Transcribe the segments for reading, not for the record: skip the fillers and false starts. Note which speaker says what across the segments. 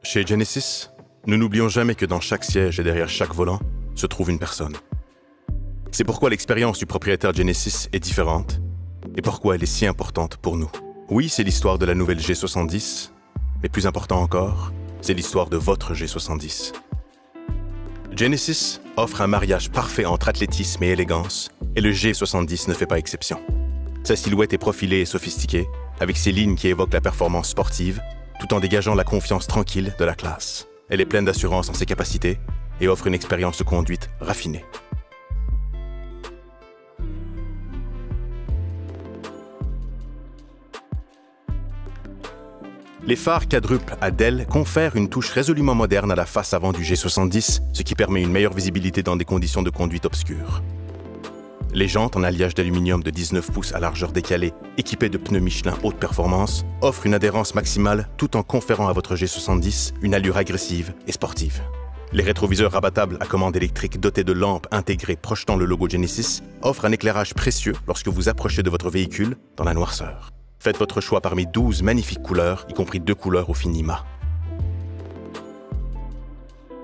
Speaker 1: Chez Genesis, nous n'oublions jamais que dans chaque siège et derrière chaque volant se trouve une personne. C'est pourquoi l'expérience du propriétaire Genesis est différente et pourquoi elle est si importante pour nous. Oui, c'est l'histoire de la nouvelle G70, mais plus important encore, c'est l'histoire de votre G70. Genesis offre un mariage parfait entre athlétisme et élégance, et le G70 ne fait pas exception. Sa silhouette est profilée et sophistiquée, avec ses lignes qui évoquent la performance sportive, tout en dégageant la confiance tranquille de la classe. Elle est pleine d'assurance en ses capacités et offre une expérience de conduite raffinée. Les phares quadruples à DEL confèrent une touche résolument moderne à la face avant du G70, ce qui permet une meilleure visibilité dans des conditions de conduite obscures. Les jantes en alliage d'aluminium de 19 pouces à largeur décalée, équipées de pneus Michelin haute performance, offrent une adhérence maximale tout en conférant à votre G70 une allure agressive et sportive. Les rétroviseurs rabattables à commande électrique dotés de lampes intégrées projetant le logo Genesis offrent un éclairage précieux lorsque vous approchez de votre véhicule dans la noirceur. Faites votre choix parmi 12 magnifiques couleurs, y compris 2 couleurs au fini mat.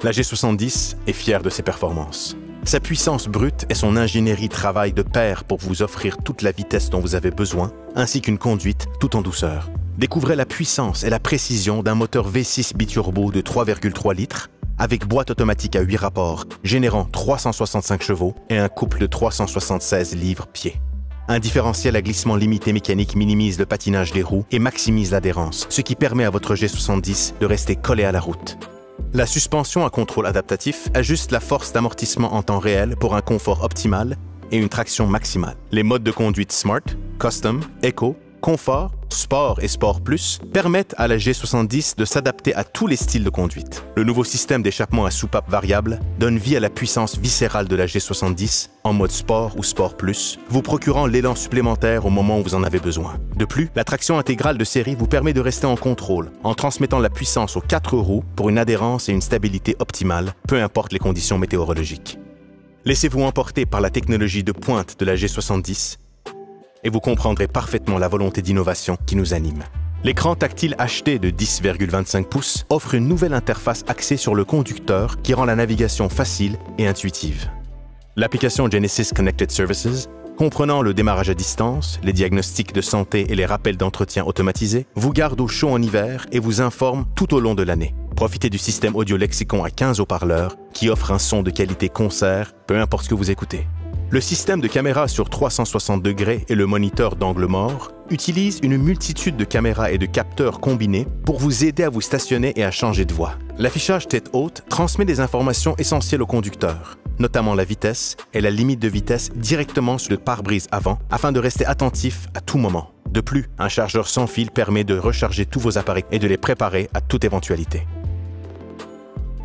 Speaker 1: La G70 est fière de ses performances. Sa puissance brute et son ingénierie travaillent de pair pour vous offrir toute la vitesse dont vous avez besoin, ainsi qu'une conduite tout en douceur. Découvrez la puissance et la précision d'un moteur V6 biturbo de 3,3 litres, avec boîte automatique à 8 rapports, générant 365 chevaux et un couple de 376 livres-pieds. Un différentiel à glissement limité mécanique minimise le patinage des roues et maximise l'adhérence, ce qui permet à votre G70 de rester collé à la route. La suspension à contrôle adaptatif ajuste la force d'amortissement en temps réel pour un confort optimal et une traction maximale. Les modes de conduite Smart, Custom, Eco, Confort, Sport et Sport Plus permettent à la G70 de s'adapter à tous les styles de conduite. Le nouveau système d'échappement à soupape variable donne vie à la puissance viscérale de la G70 en mode Sport ou Sport Plus, vous procurant l'élan supplémentaire au moment où vous en avez besoin. De plus, la traction intégrale de série vous permet de rester en contrôle en transmettant la puissance aux 4 roues pour une adhérence et une stabilité optimale, peu importe les conditions météorologiques. Laissez-vous emporter par la technologie de pointe de la G70 et vous comprendrez parfaitement la volonté d'innovation qui nous anime. L'écran tactile HD de 10,25 pouces offre une nouvelle interface axée sur le conducteur qui rend la navigation facile et intuitive. L'application Genesis Connected Services, comprenant le démarrage à distance, les diagnostics de santé et les rappels d'entretien automatisés, vous garde au chaud en hiver et vous informe tout au long de l'année. Profitez du système audio Lexicon à 15 haut-parleurs qui offre un son de qualité concert, peu importe ce que vous écoutez. Le système de caméra sur 360 degrés et le moniteur d'angle mort utilisent une multitude de caméras et de capteurs combinés pour vous aider à vous stationner et à changer de voie. L'affichage tête haute transmet des informations essentielles au conducteur, notamment la vitesse et la limite de vitesse directement sur le pare-brise avant, afin de rester attentif à tout moment. De plus, un chargeur sans fil permet de recharger tous vos appareils et de les préparer à toute éventualité.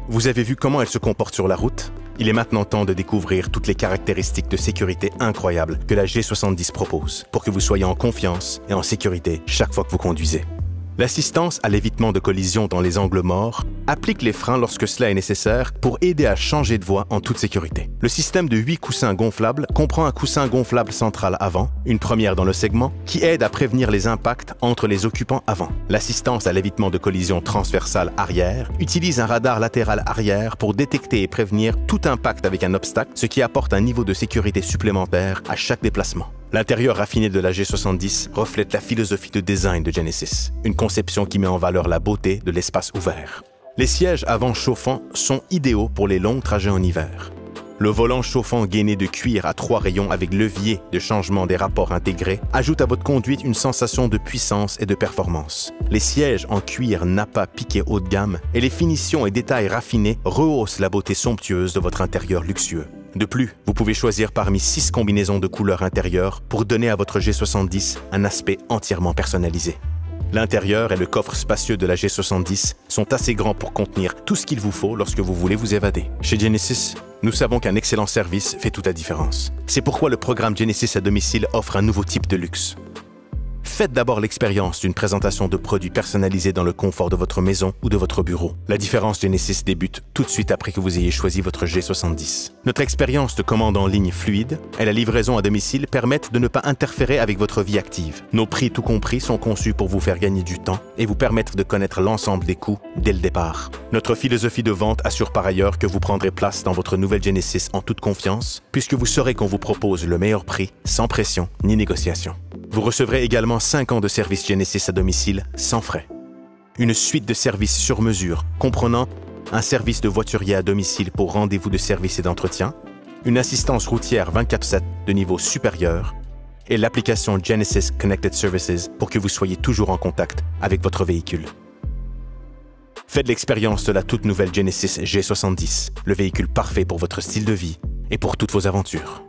Speaker 1: Vous avez vu comment elle se comporte sur la route? Il est maintenant temps de découvrir toutes les caractéristiques de sécurité incroyables que la G70 propose pour que vous soyez en confiance et en sécurité chaque fois que vous conduisez. L'assistance à l'évitement de collision dans les angles morts applique les freins lorsque cela est nécessaire pour aider à changer de voie en toute sécurité. Le système de 8 coussins gonflables comprend un coussin gonflable central avant, une première dans le segment, qui aide à prévenir les impacts entre les occupants avant. L'assistance à l'évitement de collision transversale arrière utilise un radar latéral arrière pour détecter et prévenir tout impact avec un obstacle, ce qui apporte un niveau de sécurité supplémentaire à chaque déplacement. L'intérieur raffiné de la G70 reflète la philosophie de design de Genesis, une conception qui met en valeur la beauté de l'espace ouvert. Les sièges avant chauffants sont idéaux pour les longs trajets en hiver. Le volant chauffant gainé de cuir à 3 rayons avec levier de changement des rapports intégrés ajoute à votre conduite une sensation de puissance et de performance. Les sièges en cuir nappa piqué haut de gamme et les finitions et détails raffinés rehaussent la beauté somptueuse de votre intérieur luxueux. De plus, vous pouvez choisir parmi 6 combinaisons de couleurs intérieures pour donner à votre G70 un aspect entièrement personnalisé. L'intérieur et le coffre spacieux de la G70 sont assez grands pour contenir tout ce qu'il vous faut lorsque vous voulez vous évader. Chez Genesis, nous savons qu'un excellent service fait toute la différence. C'est pourquoi le programme Genesis à domicile offre un nouveau type de luxe. Faites d'abord l'expérience d'une présentation de produits personnalisés dans le confort de votre maison ou de votre bureau. La différence Genesis débute tout de suite après que vous ayez choisi votre G70. Notre expérience de commande en ligne fluide et la livraison à domicile permettent de ne pas interférer avec votre vie active. Nos prix tout compris sont conçus pour vous faire gagner du temps et vous permettre de connaître l'ensemble des coûts dès le départ. Notre philosophie de vente assure par ailleurs que vous prendrez place dans votre nouvelle Genesis en toute confiance, puisque vous saurez qu'on vous propose le meilleur prix, sans pression ni négociation. Vous recevrez également 5 ans de service Genesis à domicile sans frais. Une suite de services sur mesure, comprenant un service de voiturier à domicile pour rendez-vous de service et d'entretien, une assistance routière 24/7 de niveau supérieur et l'application Genesis Connected Services pour que vous soyez toujours en contact avec votre véhicule. Faites l'expérience de la toute nouvelle Genesis G70, le véhicule parfait pour votre style de vie et pour toutes vos aventures.